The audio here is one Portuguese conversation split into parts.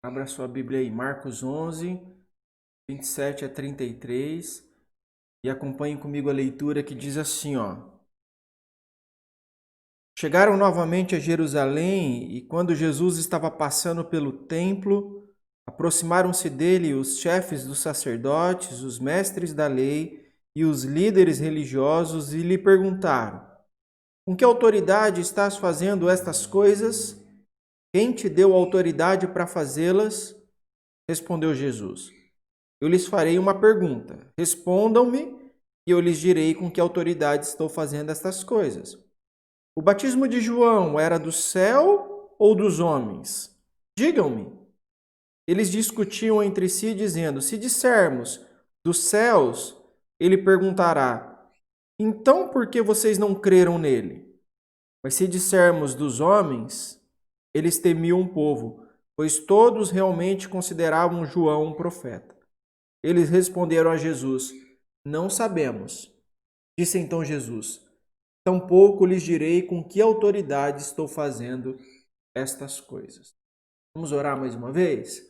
Abra sua Bíblia aí, Marcos 11, 27 a 33, e acompanhe comigo a leitura que diz assim, ó. Chegaram novamente a Jerusalém, e quando Jesus estava passando pelo templo, aproximaram-se dele os chefes dos sacerdotes, os mestres da lei e os líderes religiosos e lhe perguntaram: Com que autoridade estás fazendo estas coisas? Quem te deu autoridade para fazê-las? Respondeu Jesus: Eu lhes farei uma pergunta. Respondam-me e eu lhes direi com que autoridade estou fazendo estas coisas. O batismo de João era do céu ou dos homens? Digam-me. Eles discutiam entre si, dizendo: Se dissermos dos céus, ele perguntará: Então por que vocês não creram nele? Mas se dissermos dos homens, eles temiam o povo, pois todos realmente consideravam João um profeta. Eles responderam a Jesus: Não sabemos. Disse então Jesus: Tampouco lhes direi com que autoridade estou fazendo estas coisas. Vamos orar mais uma vez?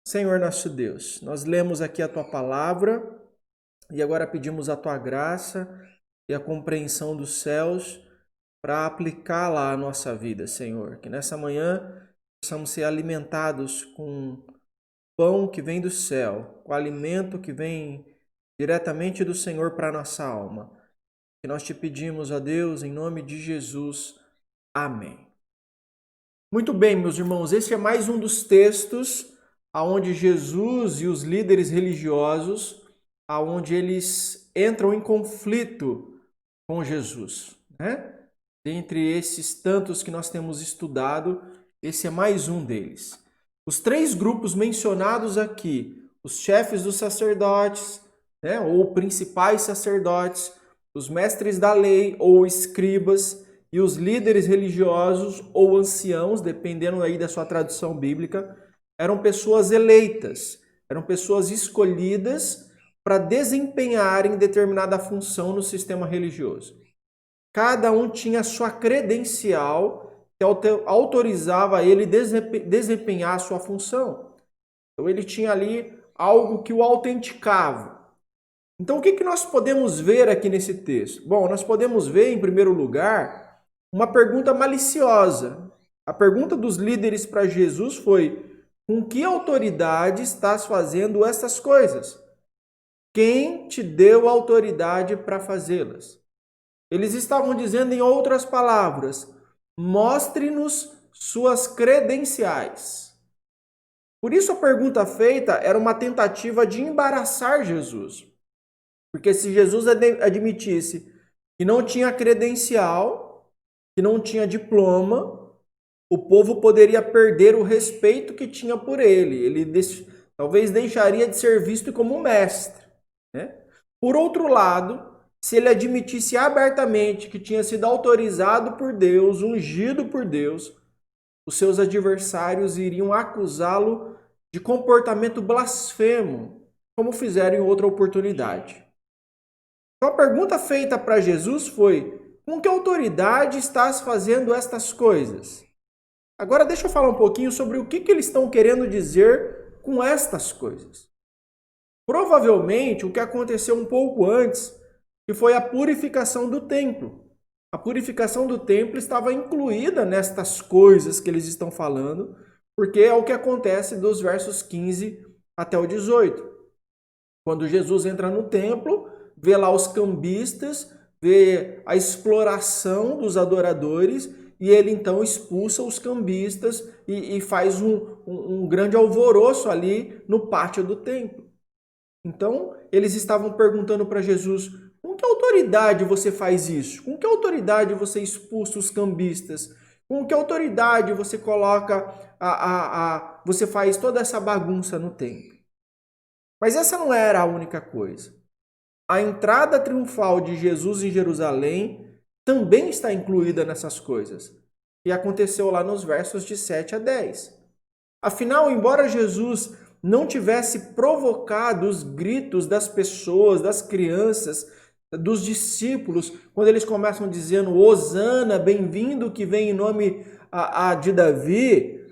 Senhor nosso Deus, nós lemos aqui a tua palavra e agora pedimos a tua graça e a compreensão dos céus para aplicá-la à nossa vida, Senhor. Que nessa manhã possamos ser alimentados com pão que vem do céu, com alimento que vem diretamente do Senhor para a nossa alma. Que nós te pedimos, a Deus, em nome de Jesus. Amém. Muito bem, meus irmãos, esse é mais um dos textos aonde Jesus e os líderes religiosos, aonde eles entram em conflito com Jesus, né? Dentre esses tantos que nós temos estudado, esse é mais um deles. Os três grupos mencionados aqui, os chefes dos sacerdotes, né, ou principais sacerdotes, os mestres da lei ou escribas e os líderes religiosos ou anciãos, dependendo aí da sua tradução bíblica, eram pessoas eleitas, eram pessoas escolhidas para desempenharem determinada função no sistema religioso. Cada um tinha sua credencial que autorizava ele desempenhar a sua função. Então ele tinha ali algo que o autenticava. Então o que nós podemos ver aqui nesse texto? Bom, nós podemos ver, em primeiro lugar, uma pergunta maliciosa. A pergunta dos líderes para Jesus foi: com que autoridade estás fazendo essas coisas? Quem te deu autoridade para fazê-las? Eles estavam dizendo, em outras palavras, mostre-nos suas credenciais. Por isso a pergunta feita era uma tentativa de embaraçar Jesus. Porque se Jesus admitisse que não tinha credencial, que não tinha diploma, o povo poderia perder o respeito que tinha por ele. Ele talvez deixaria de ser visto como mestre, né? Por outro lado, se ele admitisse abertamente que tinha sido autorizado por Deus, ungido por Deus, os seus adversários iriam acusá-lo de comportamento blasfemo, como fizeram em outra oportunidade. Então a pergunta feita para Jesus foi: com que autoridade estás fazendo estas coisas? Agora deixa eu falar um pouquinho sobre o que eles estão querendo dizer com estas coisas. Provavelmente o que aconteceu um pouco antes, que foi a purificação do templo. A purificação do templo estava incluída nestas coisas que eles estão falando, porque é o que acontece dos versos 15 até o 18. Quando Jesus entra no templo, vê lá os cambistas, vê a exploração dos adoradores, e ele então expulsa os cambistas e faz um grande alvoroço ali no pátio do templo. Então, eles estavam perguntando para Jesus: com que autoridade você faz isso? Com que autoridade você expulsa os cambistas? Com que autoridade você coloca você faz toda essa bagunça no templo? Mas essa não era a única coisa. A entrada triunfal de Jesus em Jerusalém também está incluída nessas coisas, e aconteceu lá nos versos de 7 a 10. Afinal, embora Jesus não tivesse provocado os gritos das pessoas, das crianças, dos discípulos, quando eles começam dizendo: Hosana, bem-vindo que vem em nome de Davi,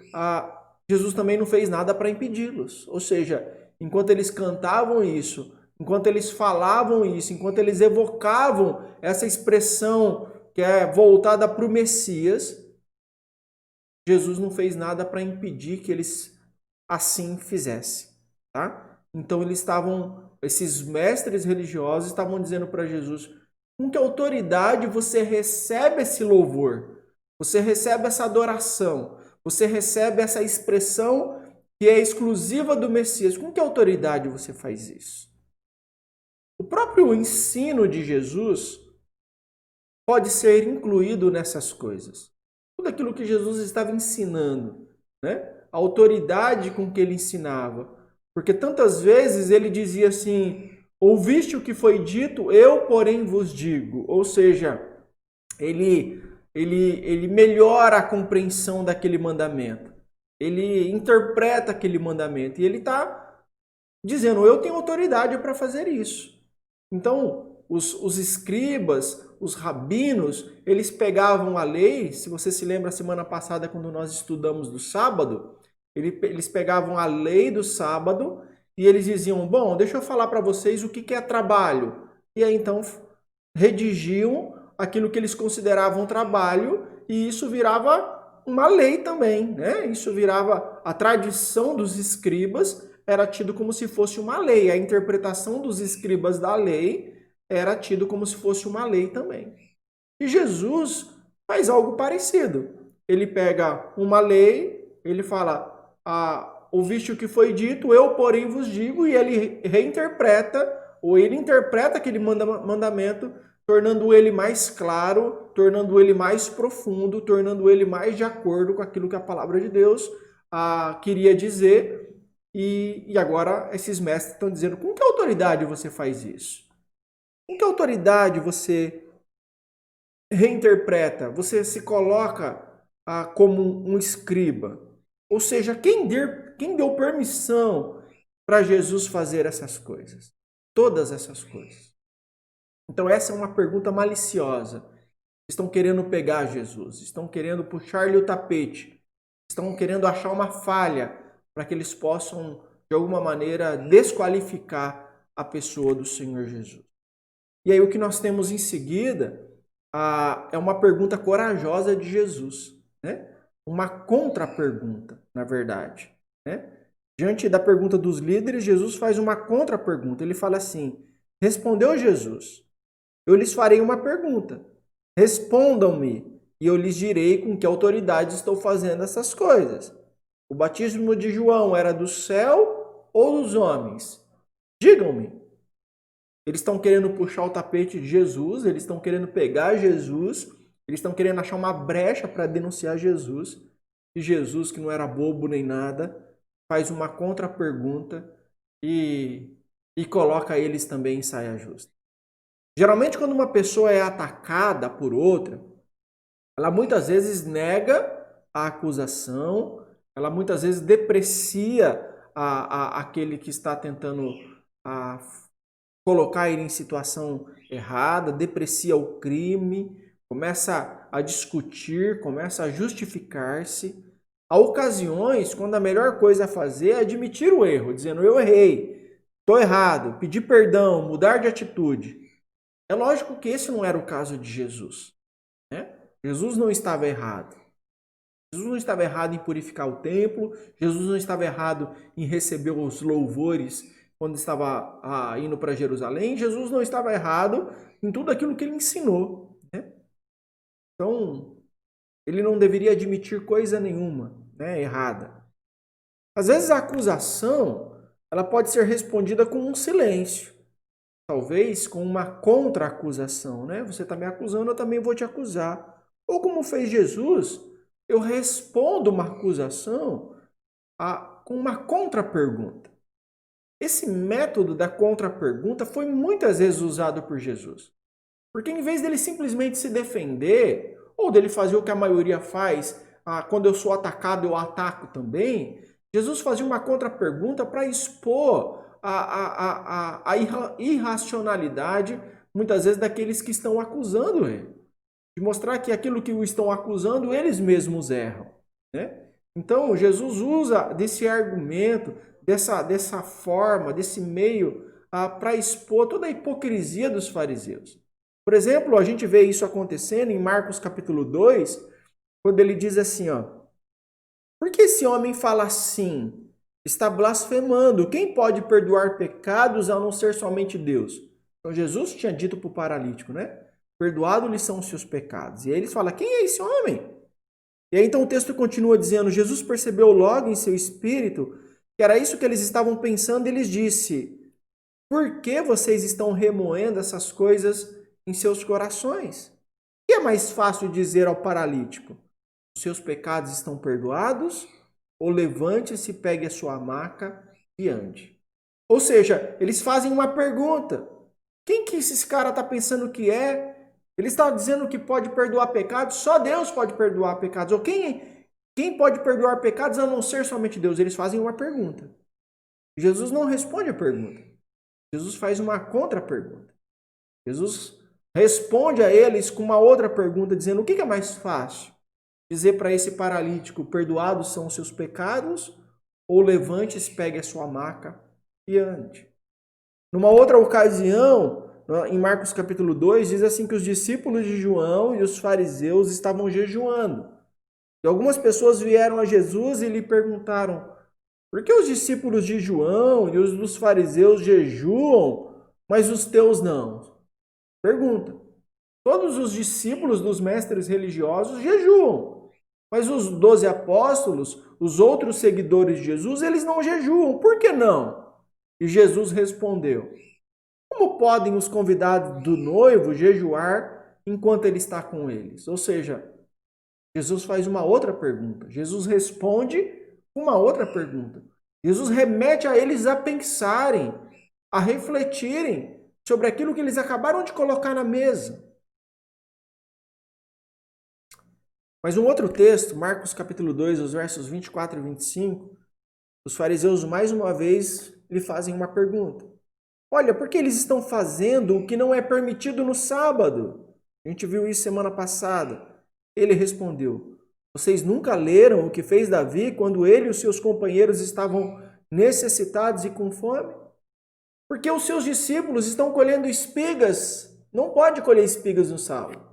Jesus também não fez nada para impedi-los. Ou seja, enquanto eles cantavam isso, enquanto eles falavam isso, enquanto eles evocavam essa expressão que é voltada para o Messias, Jesus não fez nada para impedir que eles assim fizessem, tá? Então esses mestres religiosos estavam dizendo para Jesus: com que autoridade você recebe esse louvor? Você recebe essa adoração? Você recebe essa expressão que é exclusiva do Messias? Com que autoridade você faz isso? O próprio ensino de Jesus pode ser incluído nessas coisas. Tudo aquilo que Jesus estava ensinando, né? A autoridade com que ele ensinava. Porque tantas vezes ele dizia assim: ouviste o que foi dito, eu, porém, vos digo. Ou seja, ele melhora a compreensão daquele mandamento. Ele interpreta aquele mandamento. E ele está dizendo: eu tenho autoridade para fazer isso. Então, os escribas, os rabinos, eles pegavam a lei. Se você se lembra, semana passada, quando nós estudamos do sábado, eles pegavam a lei do sábado e eles diziam: bom, deixa eu falar para vocês o que é trabalho. E aí, então, redigiam aquilo que eles consideravam trabalho e isso virava uma lei também, né? Isso virava a tradição dos escribas, era tido como se fosse uma lei. A interpretação dos escribas da lei era tido como se fosse uma lei também. E Jesus faz algo parecido. Ele pega uma lei, ele fala: ouviste o que foi dito, eu, porém, vos digo, e ele reinterpreta, ou ele interpreta aquele mandamento, tornando ele mais claro, tornando ele mais profundo, tornando ele mais de acordo com aquilo que a palavra de Deus queria dizer. E agora esses mestres estão dizendo: com que autoridade você faz isso? Com que autoridade você reinterpreta? Você se coloca como um escriba? Ou seja, quem deu permissão para Jesus fazer essas coisas? Todas essas coisas. Então essa é uma pergunta maliciosa. Estão querendo pegar Jesus, estão querendo puxar-lhe o tapete, estão querendo achar uma falha para que eles possam, de alguma maneira, desqualificar a pessoa do Senhor Jesus. E aí o que nós temos em seguida é uma pergunta corajosa de Jesus, né? Uma contra-pergunta, na verdade, né? Diante da pergunta dos líderes, Jesus faz uma contra-pergunta. Ele fala assim: respondeu Jesus, eu lhes farei uma pergunta. Respondam-me e eu lhes direi com que autoridade estou fazendo essas coisas. O batismo de João era do céu ou dos homens? Digam-me. Eles estão querendo puxar o tapete de Jesus, eles estão querendo pegar Jesus, eles estão querendo achar uma brecha para denunciar Jesus. E Jesus, que não era bobo nem nada, faz uma contra-pergunta e coloca eles também em saia justa. Geralmente, quando uma pessoa é atacada por outra, ela muitas vezes nega a acusação, ela muitas vezes deprecia aquele que está tentando colocar ele em situação errada, deprecia o crime, começa a discutir, começa a justificar-se. Há ocasiões quando a melhor coisa a fazer é admitir o erro, dizendo: eu errei, estou errado, pedir perdão, mudar de atitude. É lógico que esse não era o caso de Jesus, né? Jesus não estava errado. Jesus não estava errado em purificar o templo. Jesus não estava errado em receber os louvores quando estava indo para Jerusalém. Jesus não estava errado em tudo aquilo que ele ensinou, né? Então, ele não deveria admitir coisa nenhuma, né, errada. Às vezes a acusação ela pode ser respondida com um silêncio. Talvez com uma contra-acusação, né? Você está me acusando, eu também vou te acusar. Ou como fez Jesus, eu respondo uma acusação com uma contra-pergunta. Esse método da contra-pergunta foi muitas vezes usado por Jesus. Porque em vez dele simplesmente se defender, ou dele fazer o que a maioria faz, quando eu sou atacado eu ataco também, Jesus fazia uma contra-pergunta para expor a irracionalidade, muitas vezes, daqueles que estão acusando ele. De mostrar que aquilo que o estão acusando, eles mesmos erram, né? Então, Jesus usa desse argumento, dessa forma, desse meio, para expor toda a hipocrisia dos fariseus. Por exemplo, a gente vê isso acontecendo em Marcos capítulo 2, quando ele diz assim, ó, por que esse homem fala assim? Está blasfemando. Quem pode perdoar pecados a não ser somente Deus? Então Jesus tinha dito para o paralítico, né? Perdoado-lhes são os seus pecados. E aí eles falam, quem é esse homem? E aí então o texto continua dizendo, Jesus percebeu logo em seu espírito que era isso que eles estavam pensando e lhes disse, por que vocês estão remoendo essas coisas em seus corações? O que é mais fácil dizer ao paralítico? Os seus pecados estão perdoados? Ou levante-se, pegue a sua maca e ande? Ou seja, eles fazem uma pergunta. Quem que esses caras estão pensando que é? Ele está dizendo que pode perdoar pecados? Só Deus pode perdoar pecados. Ou quem pode perdoar pecados a não ser somente Deus? Eles fazem uma pergunta. Jesus não responde a pergunta. Jesus faz uma contra-pergunta. Jesus responde a eles com uma outra pergunta, dizendo: o que é mais fácil? Dizer para esse paralítico: perdoados são os seus pecados? Ou levante-se, pegue a sua maca e ande? Numa outra ocasião, em Marcos capítulo 2, diz assim que os discípulos de João e os fariseus estavam jejuando. E algumas pessoas vieram a Jesus e lhe perguntaram: por que os discípulos de João e os dos fariseus jejuam, mas os teus não? Pergunta. Todos os discípulos dos mestres religiosos jejuam, mas os 12 apóstolos, os outros seguidores de Jesus, eles não jejuam. Por que não? E Jesus respondeu: como podem os convidados do noivo jejuar enquanto ele está com eles? Ou seja, Jesus faz uma outra pergunta. Jesus responde uma outra pergunta. Jesus remete a eles a pensarem, a refletirem sobre aquilo que eles acabaram de colocar na mesa. Mas um outro texto, Marcos capítulo 2, os versos 24 e 25, os fariseus mais uma vez lhe fazem uma pergunta. Olha, por que eles estão fazendo o que não é permitido no sábado? A gente viu isso semana passada. Ele respondeu: vocês nunca leram o que fez Davi quando ele e os seus companheiros estavam necessitados e com fome? Porque os seus discípulos estão colhendo espigas. Não pode colher espigas no sábado.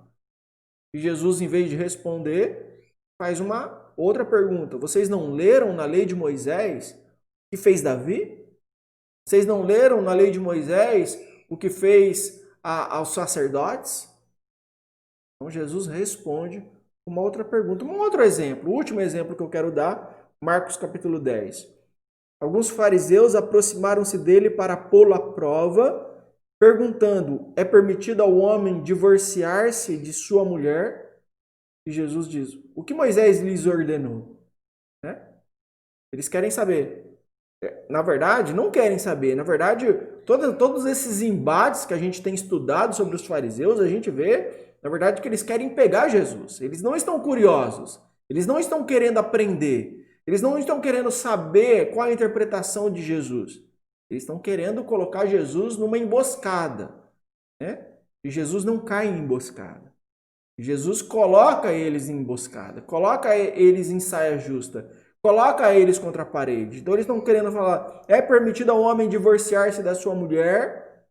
E Jesus, em vez de responder, faz uma outra pergunta. Vocês não leram na lei de Moisés o que fez Davi? Vocês não leram na lei de Moisés o que fez aos sacerdotes? Então Jesus responde uma outra pergunta, um outro exemplo. O último exemplo que eu quero dar, Marcos capítulo 10. Alguns fariseus aproximaram-se dele para pô-lo à prova, perguntando: é permitido ao homem divorciar-se de sua mulher? E Jesus diz: o que Moisés lhes ordenou? Né? Eles querem saber. Na verdade, não querem saber. Na verdade, todos esses embates que a gente tem estudado sobre os fariseus, a gente vê, na verdade, que eles querem pegar Jesus. Eles não estão curiosos. Eles não estão querendo aprender. Eles não estão querendo saber qual a interpretação de Jesus. Eles estão querendo colocar Jesus numa emboscada. Né? E Jesus não cai em emboscada. Jesus coloca eles em emboscada, coloca eles em saia justa, coloca eles contra a parede. Então eles estão querendo falar, é permitido ao homem divorciar-se da sua mulher,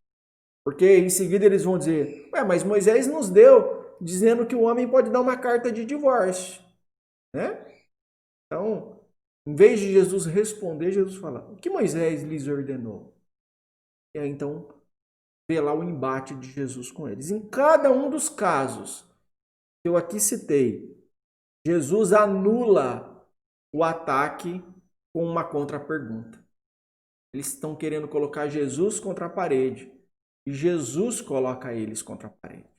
porque em seguida eles vão dizer, mas Moisés nos deu dizendo que o homem pode dar uma carta de divórcio, né? Então, em vez de Jesus responder, Jesus fala, o que Moisés lhes ordenou? E aí então vê lá o embate de Jesus com eles. Em cada um dos casos que eu aqui citei, Jesus anula o ataque com uma contra-pergunta. Eles estão querendo colocar Jesus contra a parede e Jesus coloca eles contra a parede.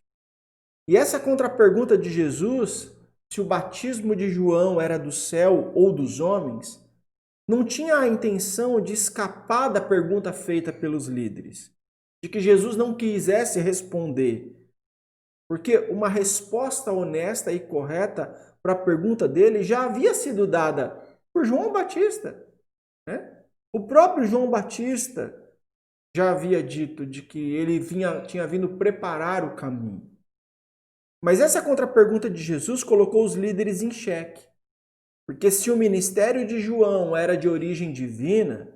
E essa contra-pergunta de Jesus, se o batismo de João era do céu ou dos homens, não tinha a intenção de escapar da pergunta feita pelos líderes, de que Jesus não quisesse responder. Porque uma resposta honesta e correta para a pergunta dele já havia sido dada por João Batista. Né? O próprio João Batista já havia dito de que ele tinha vindo preparar o caminho. Mas essa contra-pergunta de Jesus colocou os líderes em xeque. Porque se o ministério de João era de origem divina,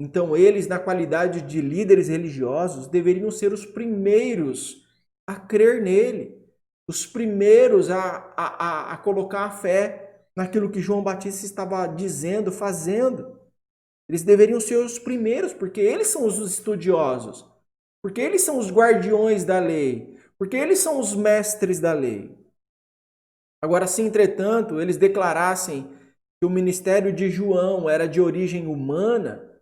então eles, na qualidade de líderes religiosos, deveriam ser os primeiros a crer nele, os primeiros a colocar a fé naquilo que João Batista estava dizendo, fazendo. Eles deveriam ser os primeiros, porque eles são os estudiosos, porque eles são os guardiões da lei, porque eles são os mestres da lei. Agora, se entretanto eles declarassem que o ministério de João era de origem humana,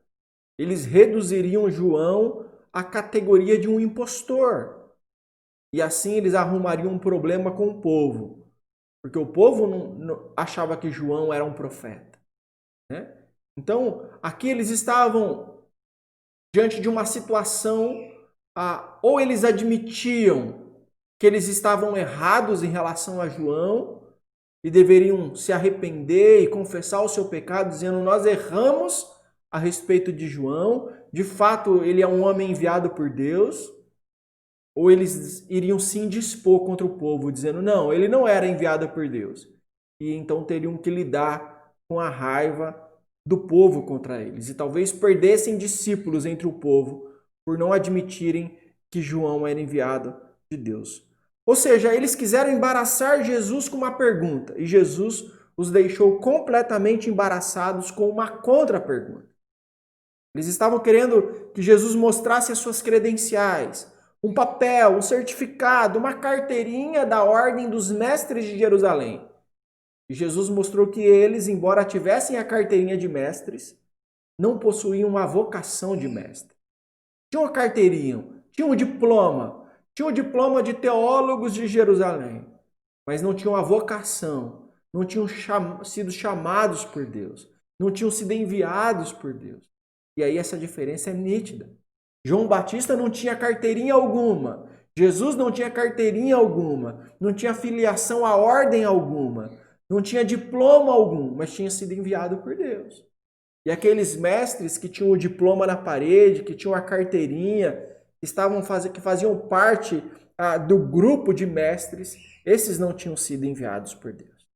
eles reduziriam João à categoria de um impostor. E assim eles arrumariam um problema com o povo, porque o povo não achava que João era um profeta, né? Então, aqui eles estavam diante de uma situação, ou eles admitiam que eles estavam errados em relação a João e deveriam se arrepender e confessar o seu pecado, dizendo: nós erramos a respeito de João, de fato ele é um homem enviado por Deus. Ou eles iriam se indispor contra o povo, dizendo: não, ele não era enviado por Deus. E então teriam que lidar com a raiva do povo contra eles. E talvez perdessem discípulos entre o povo por não admitirem que João era enviado de Deus. Ou seja, eles quiseram embaraçar Jesus com uma pergunta, e Jesus os deixou completamente embaraçados com uma contra-pergunta. Eles estavam querendo que Jesus mostrasse as suas credenciais, um papel, um certificado, uma carteirinha da ordem dos mestres de Jerusalém. E Jesus mostrou que eles, embora tivessem a carteirinha de mestres, não possuíam uma vocação de mestre. Tinham a carteirinha, tinham o diploma de teólogos de Jerusalém, mas não tinham a vocação, não tinham sido chamados por Deus, não tinham sido enviados por Deus. E aí essa diferença é nítida. João Batista não tinha carteirinha alguma. Jesus não tinha carteirinha alguma. Não tinha filiação a ordem alguma. Não tinha diploma algum, mas tinha sido enviado por Deus. E aqueles mestres que tinham o diploma na parede, que tinham a carteirinha, que faziam parte do grupo de mestres, esses não tinham sido enviados por Deus.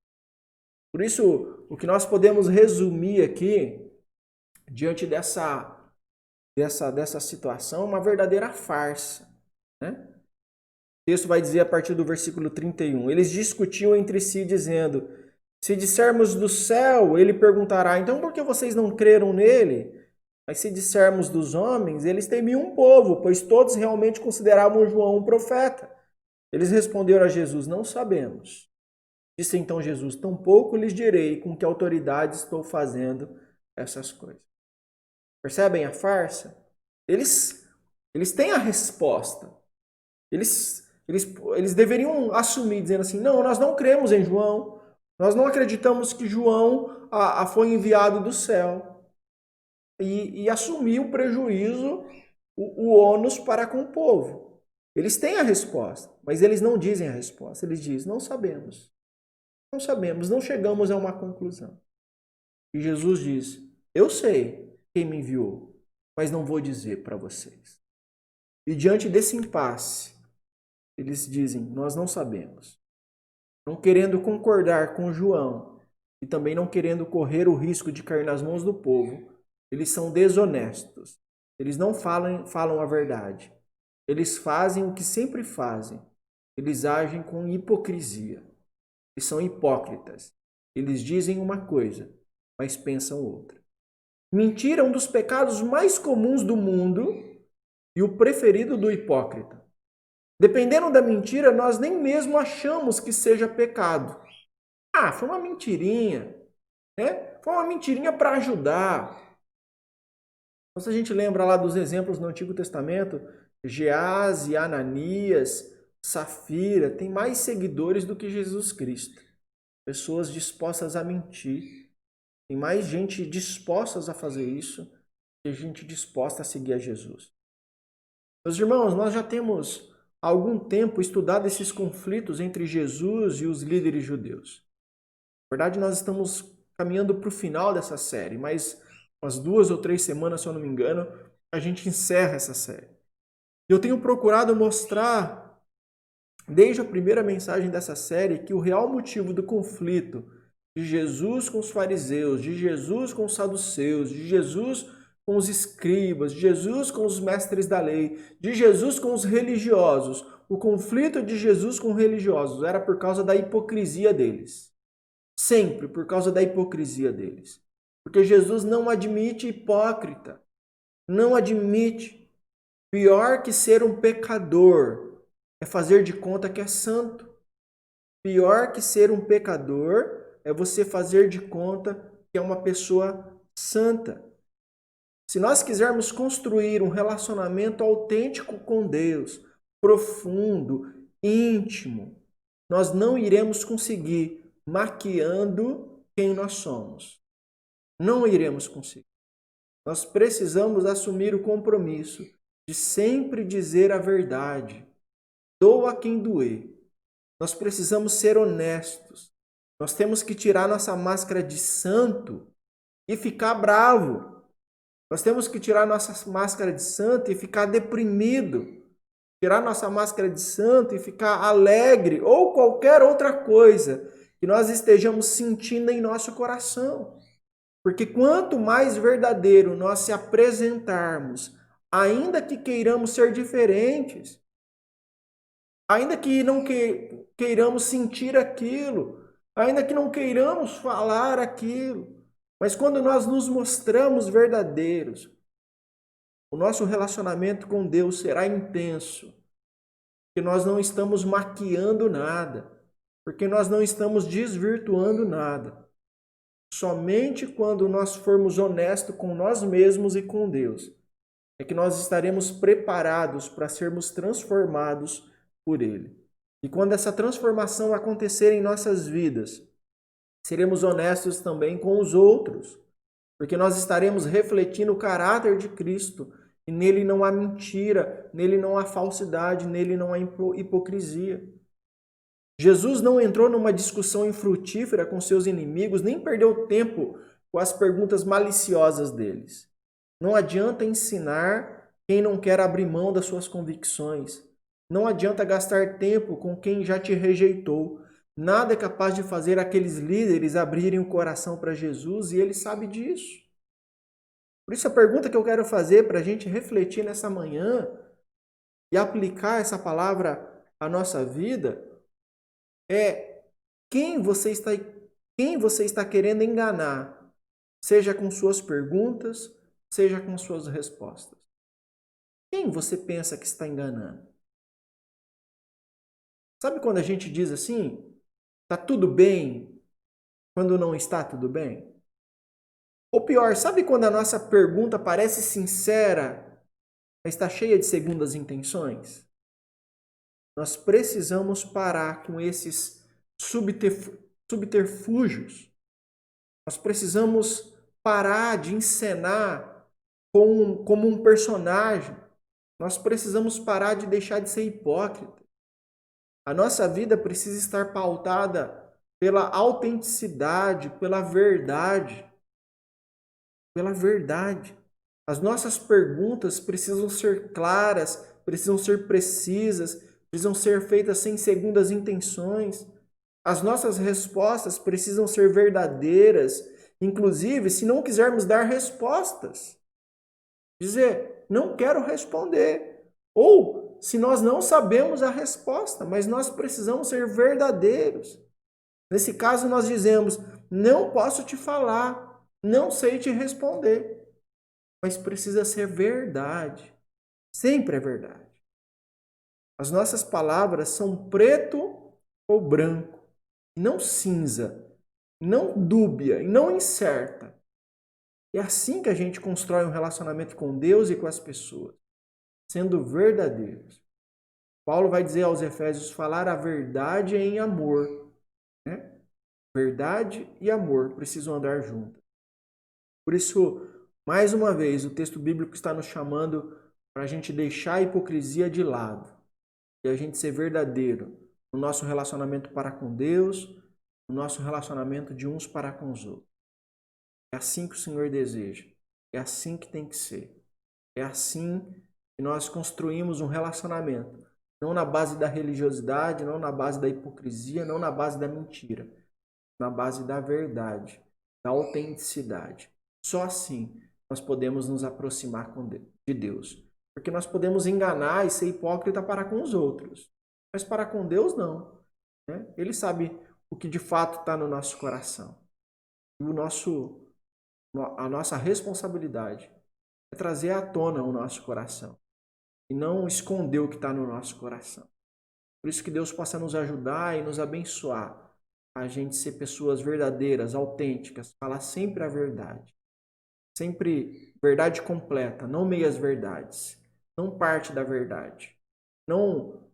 Por isso, o que nós podemos resumir aqui, diante dessa situação, uma verdadeira farsa, né? O texto vai dizer a partir do versículo 31. Eles discutiam entre si, dizendo: se dissermos do céu, ele perguntará: então por que vocês não creram nele? Mas se dissermos dos homens, eles temiam um povo, pois todos realmente consideravam João um profeta. Eles responderam a Jesus: não sabemos. Disse então Jesus: tampouco lhes direi com que autoridade estou fazendo essas coisas. Percebem a farsa? Eles têm a resposta. Eles deveriam assumir, dizendo assim: não, nós não cremos em João. Nós não acreditamos que João foi enviado do céu. E assumir o prejuízo, o ônus para com o povo. Eles têm a resposta, mas eles não dizem a resposta. Eles dizem: não sabemos. Não sabemos, não chegamos a uma conclusão. E Jesus diz: eu sei quem me enviou, mas não vou dizer para vocês. E diante desse impasse, eles dizem: nós não sabemos. Não querendo concordar com João e também não querendo correr o risco de cair nas mãos do povo, eles são desonestos. Eles não falam a verdade. Eles fazem o que sempre fazem. Eles agem com hipocrisia. Eles são hipócritas. Eles dizem uma coisa, mas pensam outra. Mentira é um dos pecados mais comuns do mundo e o preferido do hipócrita. Dependendo da mentira, nós nem mesmo achamos que seja pecado. Foi uma mentirinha, né? Foi uma mentirinha para ajudar. Então, se a gente lembra lá dos exemplos no Antigo Testamento, Geás e Ananias, Safira, tem mais seguidores do que Jesus Cristo. Pessoas dispostas a mentir. Tem mais gente dispostas a fazer isso que gente disposta a seguir a Jesus. Meus irmãos, nós já temos há algum tempo estudado esses conflitos entre Jesus e os líderes judeus. Na verdade, nós estamos caminhando para o final dessa série, mas umas 2 ou 3 semanas, se eu não me engano, a gente encerra essa série. Eu tenho procurado mostrar, desde a primeira mensagem dessa série, que o real motivo do conflito de Jesus com os fariseus, de Jesus com os saduceus, de Jesus com os escribas, de Jesus com os mestres da lei, de Jesus com os religiosos. O conflito de Jesus com os religiosos era por causa da hipocrisia deles. Sempre por causa da hipocrisia deles. Porque Jesus não admite hipócrita. Não admite. Pior que ser um pecador é fazer de conta que é santo. Pior que ser um pecador é você fazer de conta que é uma pessoa santa. Se nós quisermos construir um relacionamento autêntico com Deus, profundo, íntimo, nós não iremos conseguir maquiando quem nós somos. Não iremos conseguir. Nós precisamos assumir o compromisso de sempre dizer a verdade, doa quem doer. Nós precisamos ser honestos. Nós temos que tirar nossa máscara de santo e ficar bravo. Nós temos que tirar nossa máscara de santo e ficar deprimido. Tirar nossa máscara de santo e ficar alegre ou qualquer outra coisa que nós estejamos sentindo em nosso coração. Porque quanto mais verdadeiro nós se apresentarmos, ainda que queiramos ser diferentes, ainda que não queiramos sentir aquilo, ainda que não queiramos falar aquilo, mas quando nós nos mostramos verdadeiros, o nosso relacionamento com Deus será intenso, porque nós não estamos maquiando nada, porque nós não estamos desvirtuando nada. Somente quando nós formos honestos com nós mesmos e com Deus, é que nós estaremos preparados para sermos transformados por Ele. E quando essa transformação acontecer em nossas vidas, seremos honestos também com os outros, porque nós estaremos refletindo o caráter de Cristo, e nele não há mentira, nele não há falsidade, nele não há hipocrisia. Jesus não entrou numa discussão infrutífera com seus inimigos, nem perdeu tempo com as perguntas maliciosas deles. Não adianta ensinar quem não quer abrir mão das suas convicções. Não adianta gastar tempo com quem já te rejeitou. Nada é capaz de fazer aqueles líderes abrirem o coração para Jesus e ele sabe disso. Por isso a pergunta que eu quero fazer para a gente refletir nessa manhã e aplicar essa palavra à nossa vida é quem você está querendo enganar, seja com suas perguntas, seja com suas respostas. Quem você pensa que está enganando? Sabe quando a gente diz assim, está tudo bem, quando não está tudo bem? Ou pior, sabe quando a nossa pergunta parece sincera, mas está cheia de segundas intenções? Nós precisamos parar com esses subterfúgios. Nós precisamos parar de encenar como um personagem. Nós precisamos parar de deixar de ser hipócrita. A nossa vida precisa estar pautada pela autenticidade, pela verdade. Pela verdade. As nossas perguntas precisam ser claras, precisam ser precisas, precisam ser feitas sem segundas intenções. As nossas respostas precisam ser verdadeiras, inclusive se não quisermos dar respostas. Dizer, não quero responder. Ou se nós não sabemos a resposta, mas nós precisamos ser verdadeiros. Nesse caso, nós dizemos, não posso te falar, não sei te responder. Mas precisa ser verdade. Sempre é verdade. As nossas palavras são preto ou branco, não cinza, não dúbia e não incerta. É assim que a gente constrói um relacionamento com Deus e com as pessoas, sendo verdadeiros. Paulo vai dizer aos Efésios, falar a verdade em amor. Né? Verdade e amor precisam andar juntos. Por isso, mais uma vez, o texto bíblico está nos chamando para a gente deixar a hipocrisia de lado e a gente ser verdadeiro no nosso relacionamento para com Deus, no nosso relacionamento de uns para com os outros. É assim que o Senhor deseja. É assim que tem que ser. É assim que nós construímos um relacionamento. Não na base da religiosidade, não na base da hipocrisia, não na base da mentira. na base da verdade, da autenticidade. Só assim nós podemos nos aproximar de Deus. Porque nós podemos enganar e ser hipócrita para com os outros, mas para com Deus não. Né? Ele sabe o que de fato está no nosso coração. E a nossa responsabilidade é trazer à tona o nosso coração e não esconder o que está no nosso coração. Por isso que Deus possa nos ajudar e nos abençoar a gente ser pessoas verdadeiras, autênticas, falar sempre a verdade. Sempre verdade completa, não meias verdades, não parte da verdade. Não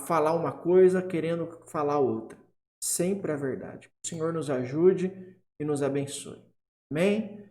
falar uma coisa querendo falar outra. Sempre a verdade. Que o Senhor nos ajude e nos abençoe. Amém?